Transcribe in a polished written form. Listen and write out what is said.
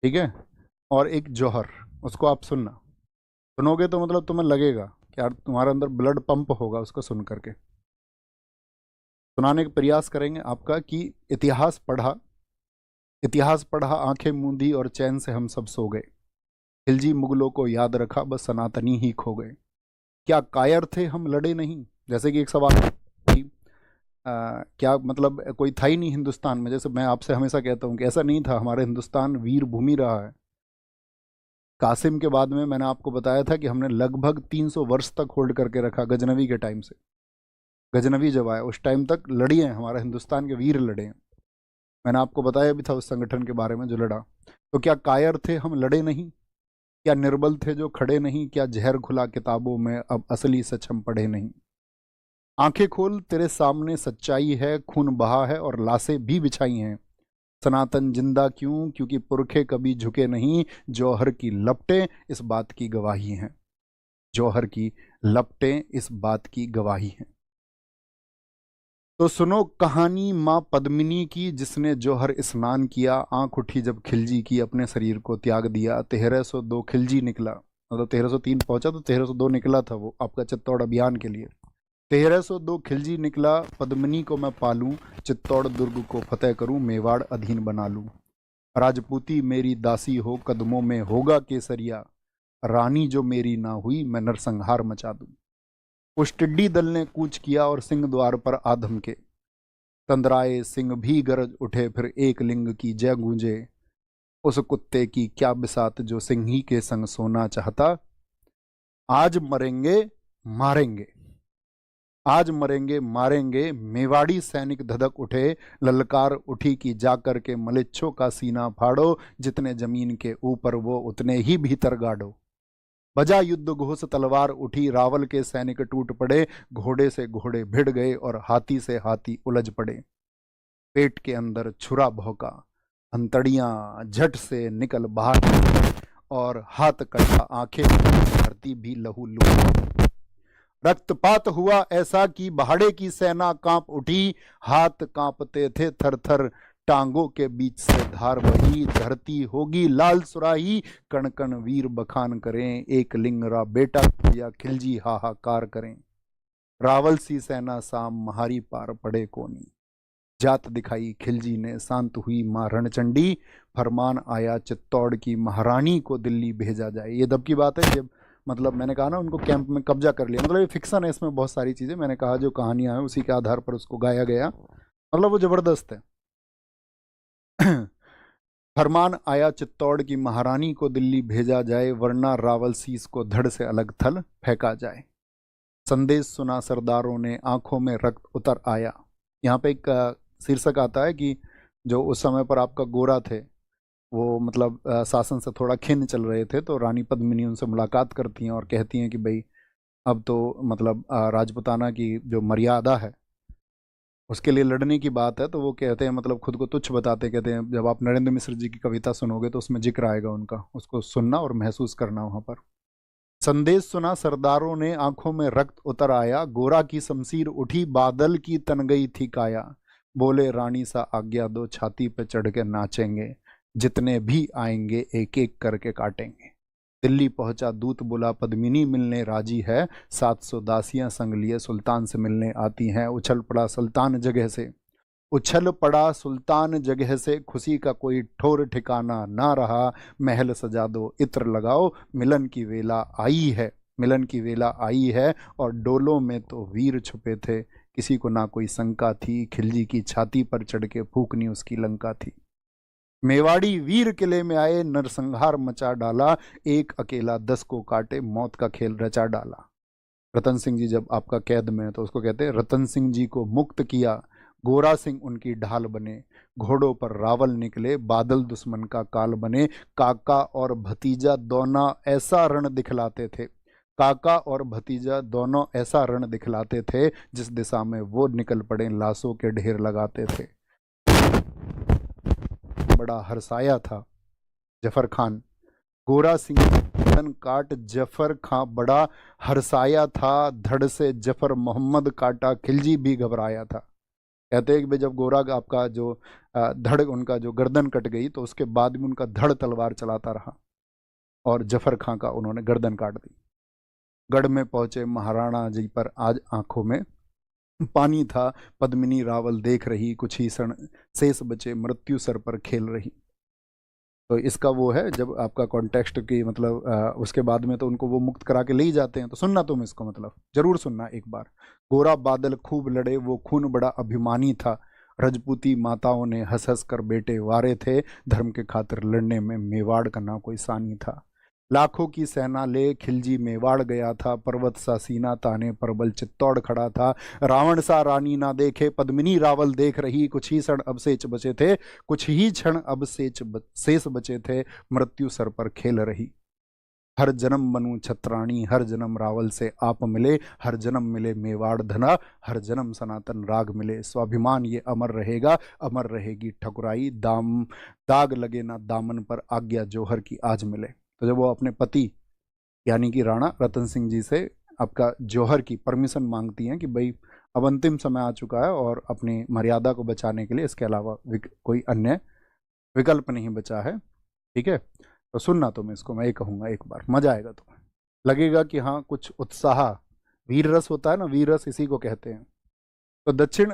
ठीक है। और एक जौहर, उसको आप सुनना। सुनोगे तो मतलब तुम्हें लगेगा कि यार तुम्हारे अंदर ब्लड पंप होगा उसको सुन करके। सुनाने का प्रयास करेंगे आपका कि इतिहास पढ़ा, इतिहास पढ़ा आंखें मूंदी और चैन से हम सब सो गए। खिलजी मुगलों को याद रखा बस सनातनी ही खो गए। क्या कायर थे हम लड़े नहीं। जैसे कि एक सवाल कि क्या मतलब कोई था ही नहीं हिंदुस्तान में। जैसे मैं आपसे हमेशा कहता हूँ कि ऐसा नहीं था, हमारे हिंदुस्तान वीर भूमि रहा है। कासिम के बाद में मैंने आपको बताया था कि हमने लगभग 300 वर्ष तक होल्ड करके रखा, गजनवी के टाइम से। गजनवी जब आया उस टाइम तक लड़ी हैं, हमारे हिंदुस्तान के वीर लड़े हैं। मैंने आपको बताया भी था उस संगठन के बारे में जो लड़ा। तो क्या कायर थे हम लड़े नहीं, क्या निर्बल थे जो खड़े नहीं, क्या जहर घुला किताबों में अब असली सच हम पढ़े नहीं। आंखें खोल तेरे सामने सच्चाई है, खून बहा है और लाशें भी बिछाई हैं। सनातन जिंदा क्यों, क्योंकि पुरखे कभी झुके नहीं। जौहर की लपटें इस बात की गवाही हैं। जौहर की लपटें इस बात की गवाही हैं। तो सुनो कहानी माँ पद्मिनी की, जिसने जौहर स्नान किया। आंख उठी जब खिलजी की, अपने शरीर को त्याग दिया। 1302 खिलजी निकला, मतलब 1303 पहुंचा तो 1302 निकला था वो आपका चित्तौड़ अभियान के लिए। 1302 खिलजी निकला, पद्मिनी को मैं पालूं। चित्तौड़ दुर्ग को फतेह करूं, मेवाड़ अधीन बना लूं। राजपूती मेरी दासी हो, कदमों में होगा केसरिया। रानी जो मेरी ना हुई, मैं नरसंहार मचा दूं। उस टिड्डी दल ने कूच किया और सिंह द्वार पर आधम के। तंद्राए सिंह भी गरज उठे, फिर एक लिंग की जय गूंजे। उस कुत्ते की क्या बिसात जो सिंही के संग सोना चाहता। आज मरेंगे मारेंगे, आज मरेंगे मारेंगे। मेवाड़ी सैनिक धधक उठे, ललकार उठी कि जाकर के मलेच्छों का सीना फाड़ो। जितने जमीन के ऊपर वो उतने ही भीतर गाड़ो। बजा युद्ध घोष तलवार उठी, रावल के सैनिक टूट पड़े। घोड़े से घोड़े भिड़ गए और हाथी से हाथी उलझ पड़े। पेट के अंदर छुरा भौंका, हंतड़ियां झट से निकल बाहर। और हाथ कटा आंखें, धरती भी लहू लूट। रक्तपात हुआ ऐसा कि बहाड़े की सेना कांप उठी। हाथ कांपते थे थर थर, टांगों के बीच से धार बही। धरती होगी लाल सुराही, कण कण वीर बखान करें। एक लिंगरा बेटा या खिलजी हाहाकार करें। रावल सी सेना साम महारी पार पड़े कोनी। जात दिखाई खिलजी ने, शांत हुई मां रणचंडी। फरमान आया चित्तौड़ की, महारानी को दिल्ली भेजा जाए। ये दब की बात है जब मतलब मैंने कहा ना उनको कैंप में कब्जा कर लिया। मतलब ये फिक्शन है, इसमें बहुत सारी चीज़ें मैंने कहा जो कहानियां हैं उसी के आधार पर उसको गाया गया। मतलब वो जबरदस्त है। फरमान आया चित्तौड़ की, महारानी को दिल्ली भेजा जाए, वरना रावल सीस को धड़ से अलग थल फेंका जाए। संदेश सुना सरदारों ने, आंखों में रक्त उतर आया। यहाँ पे एक शीर्षक आता है कि जो उस समय पर आपका गोरा थे, वो मतलब शासन से थोड़ा खिन्न चल रहे थे। तो रानी पद्मिनी उनसे मुलाकात करती हैं और कहती हैं कि भाई अब तो मतलब राजपुताना की जो मर्यादा है उसके लिए लड़ने की बात है। तो वो कहते हैं मतलब खुद को तुच्छ बताते, कहते हैं जब आप नरेंद्र मिश्र जी की कविता सुनोगे तो उसमें जिक्र आएगा उनका, उसको सुनना और महसूस करना वहाँ पर। संदेश सुना सरदारों ने, आंखों में रक्त उतर आया। गोरा की शमशीर उठी, बादल की तन गई थी काया। बोले रानी सा आज्ञा दो, छाती पे चढ़ के नाचेंगे। जितने भी आएंगे एक एक करके काटेंगे। दिल्ली पहुंचा दूत, बोला पद्मिनी मिलने राजी है। 700 दासियां संग लिए सुल्तान से मिलने आती हैं। उछल पड़ा सुल्तान जगह से, उछल पड़ा सुल्तान जगह से। खुशी का कोई ठोर ठिकाना ना रहा। महल सजा दो इत्र लगाओ, मिलन की वेला आई है। मिलन की वेला आई है। और डोलों में तो वीर छुपे थे, किसी को ना कोई शंका थी। खिलजी की छाती पर चढ़ के फूकनी उसकी लंका थी। मेवाड़ी वीर किले में आए, नरसंहार मचा डाला। एक अकेला 10 को काटे, मौत का खेल रचा डाला। रतन सिंह जी जब आपका कैद में है तो उसको कहते हैं रतन सिंह जी को मुक्त किया। गोरा सिंह उनकी ढाल बने। घोड़ों पर रावल निकले, बादल दुश्मन का काल बने। काका और भतीजा दोनों ऐसा रण दिखलाते थे। काका और भतीजा दोनों ऐसा रण दिखलाते थे, जिस दिशा में वो निकल पड़े लाशों के ढेर लगाते थे। बड़ा हरसाया था जफर खान। गोरा सिंह गर्दन काट जफर खां बड़ा हरसाया था। धड़ से जफर मोहम्मद काटा, खिलजी भी घबराया था। कहते हैं कि भाई जब गोरा आपका जो धड़ उनका जो गर्दन कट गई तो उसके बाद भी उनका धड़ तलवार चलाता रहा और जफर खां का उन्होंने गर्दन काट दी। गढ़ में पहुंचे महाराणा जी पर आज आंखों में पानी था, पद्मिनी रावल देख रही, कुछ ही क्षण शेष बचे, मृत्यु सर पर खेल रही। तो इसका वो है जब आपका कॉन्टेक्स्ट की मतलब उसके बाद में तो उनको वो मुक्त करा के ले ही जाते हैं। तो सुनना तुम इसको, मतलब जरूर सुनना एक बार। गोरा बादल खूब लड़े, वो खून बड़ा अभिमानी था, रजपूती माताओं ने हंस हंस कर बेटे वारे थे, धर्म के खातिर लड़ने में मेवाड़ का ना कोई सानी था। लाखों की सेना ले खिलजी मेवाड़ गया था, पर्वत सा सीना ताने प्रबल चित्तौड़ खड़ा था। रावण सा रानी ना देखे, पद्मिनी रावल देख रही, कुछ ही क्षण अवशेष बचे थे, कुछ ही क्षण शेष बचे थे, मृत्यु सर पर खेल रही। हर जन्म बनूं छत्राणी, हर जन्म रावल से आप मिले, हर जन्म मिले मेवाड़ धना, हर जन्म सनातन राग मिले। स्वाभिमान ये अमर रहेगा, अमर रहेगी ठकुराई, दाग लगे ना दामन पर, आज्ञा जौहर की आज मिले। तो जब वो अपने पति यानी कि राणा रतन सिंह जी से आपका जौहर की परमिशन मांगती हैं कि भाई अब अंतिम समय आ चुका है और अपनी मर्यादा को बचाने के लिए इसके अलावा कोई अन्य विकल्प नहीं बचा है, ठीक है। तो सुनना तुम इसको, मैं ये कहूँगा एक बार, मजा आएगा तुम्हें, लगेगा कि हाँ कुछ उत्साह, वीर रस होता है ना, वीर रस इसी को कहते हैं। तो दक्षिण